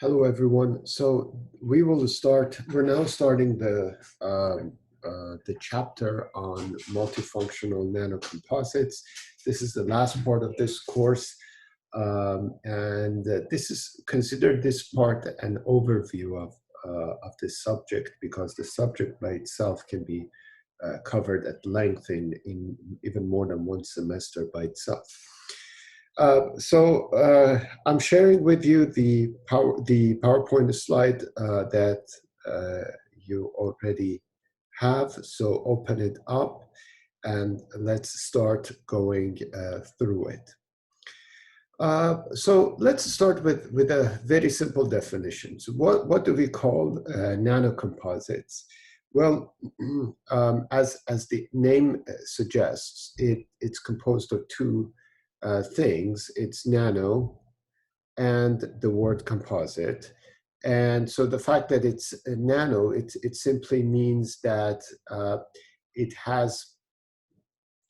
Hello, everyone. So we're now starting the chapter on multifunctional nanocomposites. This is the last part of this course. And this is considered this part an overview of this subject, because the subject by itself can be covered at length in even more than one semester by itself. I'm sharing with you the PowerPoint slide that you already have. So open it up and let's start going through it. So let's start with a very simple definition. So what do we call nanocomposites? Well, as the name suggests, it's composed of two things. It's nano and the word composite. And so the fact that it's a nano, it simply means that it has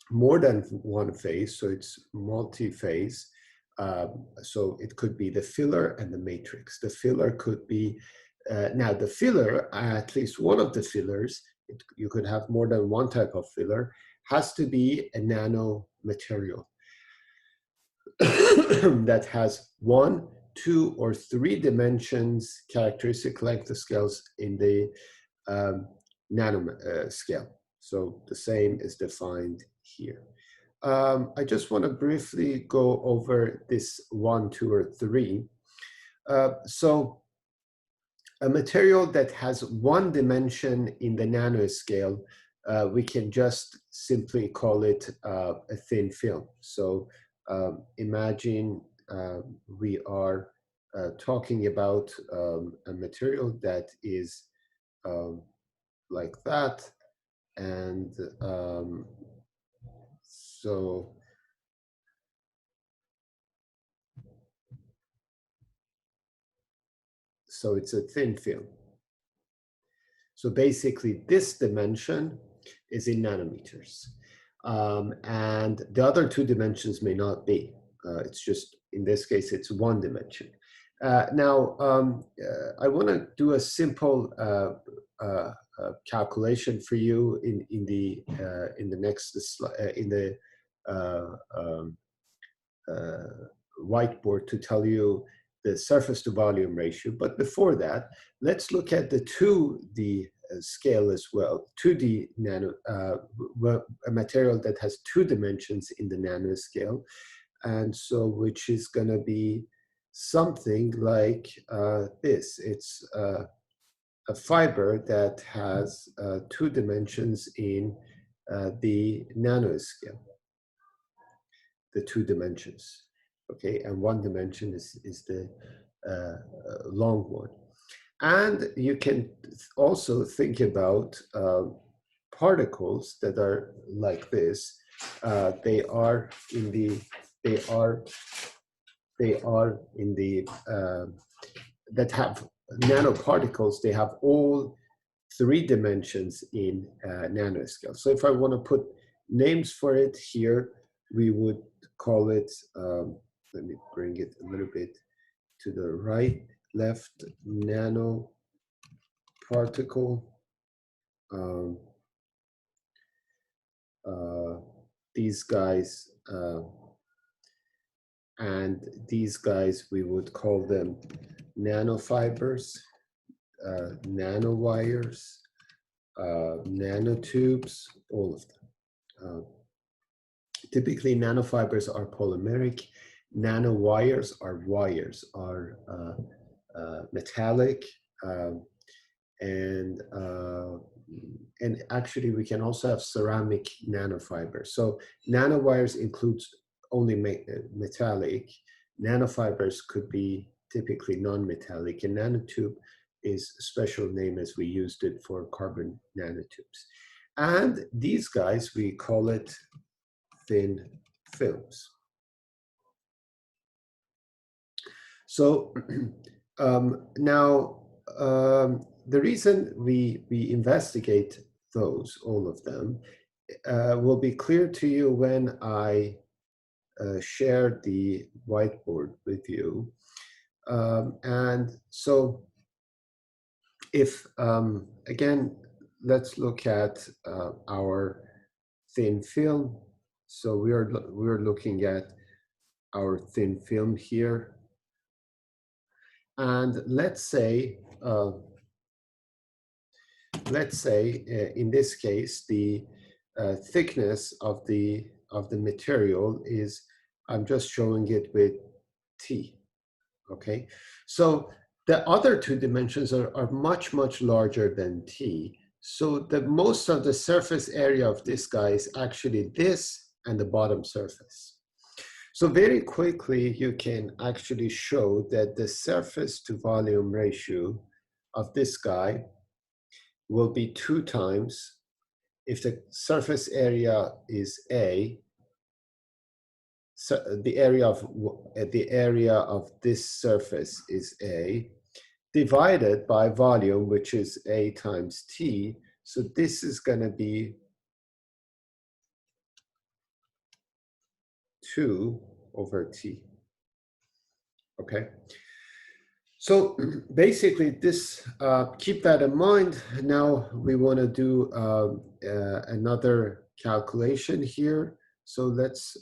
more than one phase, so it's multi-phase. So it could be the filler and the matrix. The filler could be, now the filler, at least one of the fillers, you could have more than one type of filler, has to be a nano material that has 1, 2, or 3 dimensions, characteristic length scales in the nano scale. So the same is defined here. I just want to briefly go over this 1, 2, or 3. So a material that has 1 dimension in the nanoscale, we can just simply call it a thin film. So imagine we are talking about a material that is like that, and so it's a thin film. So basically this dimension is in nanometers. And the other 2 dimensions may not be. It's just, in this case, it's 1 dimension. Now, I want to do a simple calculation for you in the next slide, in the whiteboard, to tell you the surface to volume ratio. But before that, let's look at the 2D scale as well. 2D nano, a material that has 2 dimensions in the nanoscale, and so which is going to be something like this. It's a fiber that has 2 dimensions in the nanoscale, the 2 dimensions. Okay, and 1 dimension is the long one. And you can also think about particles that are like this. They are in the that have nanoparticles. They have all 3 dimensions in nanoscale. So if I want to put names for it here, we would call it, let me bring it a little bit to the right, left, nanoparticle. These guys, and these guys, we would call them nanofibers, nanowires, nanotubes, all of them. Typically, nanofibers are polymeric. Nanowires are wires, are metallic, and actually we can also have ceramic nanofibers. So nanowires includes only metallic. Nanofibers could be typically non-metallic, and nanotube is a special name as we used it for carbon nanotubes. And these guys, we call it thin films. So now the reason we investigate those, all of them, will be clear to you when I share the whiteboard with you. And so if, again, let's look at our thin film. So we're looking at our thin film here. And let's say in this case, the thickness of the material is, I'm just showing it with T, okay? So the other two dimensions are much, much larger than T. So the most of the surface area of this guy is actually this and the bottom surface. So very quickly, you can actually show that the surface to volume ratio of this guy will be 2 times, if the surface area is A, so the area of this surface is A, divided by volume, which is A times T. So this is going to be 2 over T. Okay. So basically this, keep that in mind. Now we want to do another calculation here. So let's,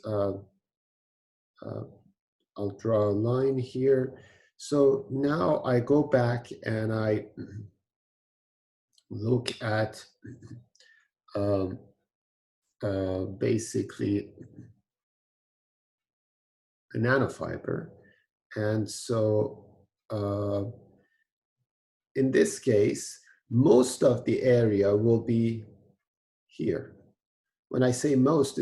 I'll draw a line here. So now I go back and I look at basically a nanofiber. And so in this case, most of the area will be here. When I say most,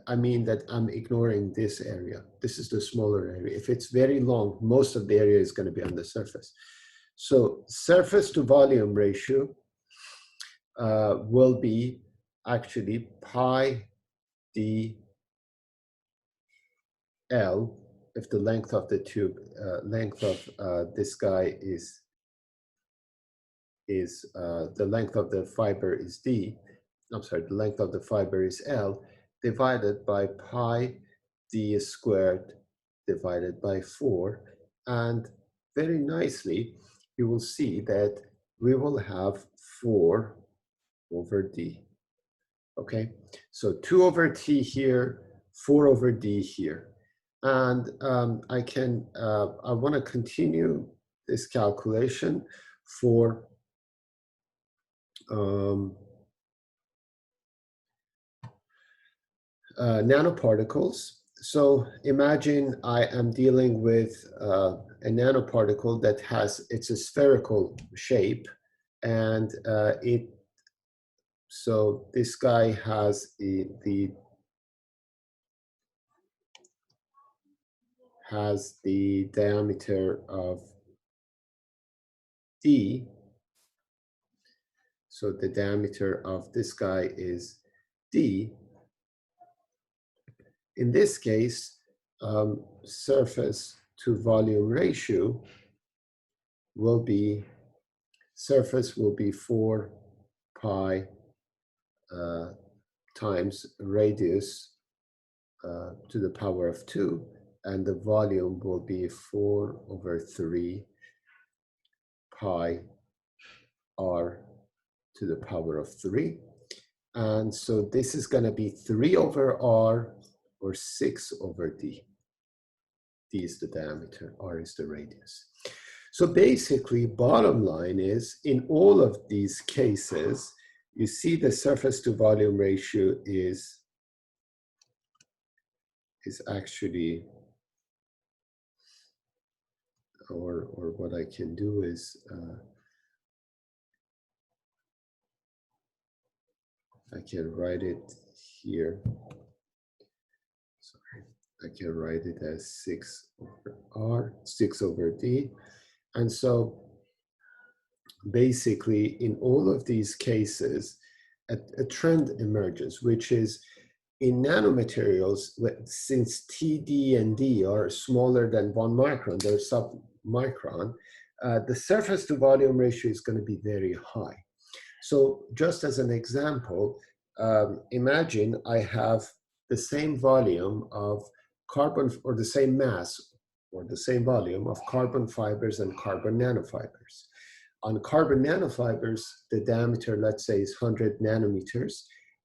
I mean that I'm ignoring this area. This is the smaller area. If it's very long, most of the area is going to be on the surface. So surface to volume ratio will be actually pi dl, if the length of the tube, length of this guy is the length of the fiber is d. I'm sorry, the length of the fiber is L, divided by pi d squared divided by 4. And very nicely, you will see that we will have 4 over d. Okay, so 2 over t here, 4 over d here. And I want to continue this calculation for nanoparticles. So imagine I am dealing with a nanoparticle that it's a spherical shape, and so this guy has the diameter of d. So the diameter of this guy is d. In this case, surface to volume ratio will be, surface will be 4 pi times radius to the power of 2, and the volume will be 4 over 3 pi r to the power of 3. And so this is going to be 3 over r, or 6 over d. D is the diameter, r is the radius. So basically, bottom line is, in all of these cases, you see the surface to volume ratio is actually, or what I can do is, I can write it here. Sorry, I can write it as 6 over r, 6 over d. And so basically, in all of these cases, a trend emerges, which is, in nanomaterials, since T, D, and D are smaller than 1 micron, they're sub-micron, the surface to volume ratio is going to be very high. So just as an example, imagine I have the same volume of carbon, or the same mass or the same volume of carbon fibers and carbon nanofibers. On carbon nanofibers, the diameter, let's say, is 100 nanometers.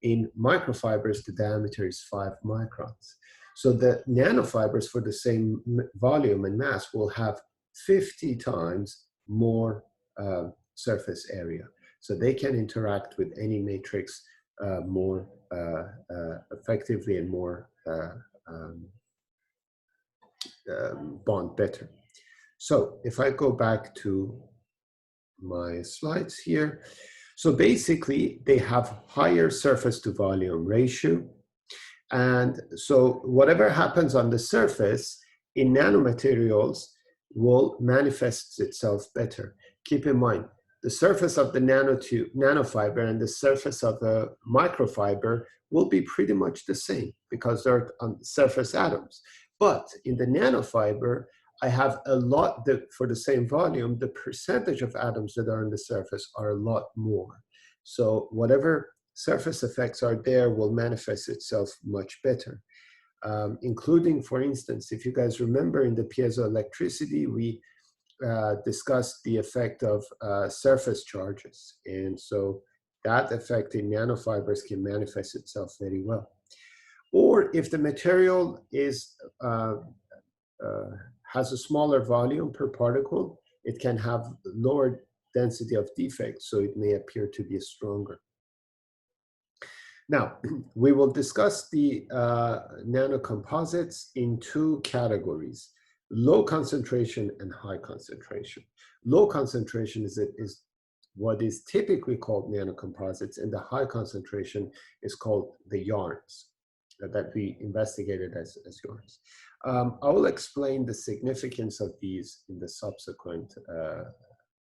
In microfibers, the diameter is 5 microns. So the nanofibers for the same volume and mass will have 50 times more surface area. So they can interact with any matrix more effectively and more bond better. So if I go back to my slides here, so basically they have higher surface to volume ratio. And so whatever happens on the surface in nanomaterials will manifest itself better. Keep in mind, the surface of the nanofiber and the surface of the microfiber will be pretty much the same because they're on surface atoms. But in the nanofiber, I have a lot, for the same volume, the percentage of atoms that are on the surface are a lot more. So whatever surface effects are there will manifest itself much better. Including, for instance, if you guys remember in the piezoelectricity, we discussed the effect of surface charges. And so that effect in nanofibers can manifest itself very well. Or if the material is has a smaller volume per particle, it can have lower density of defects, so it may appear to be stronger. Now, we will discuss the nanocomposites in two categories: low concentration and high concentration. Low concentration is what is typically called nanocomposites, and the high concentration is called the yarns that we investigated as yarns. I will explain the significance of these in the subsequent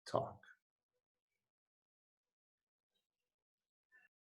talk.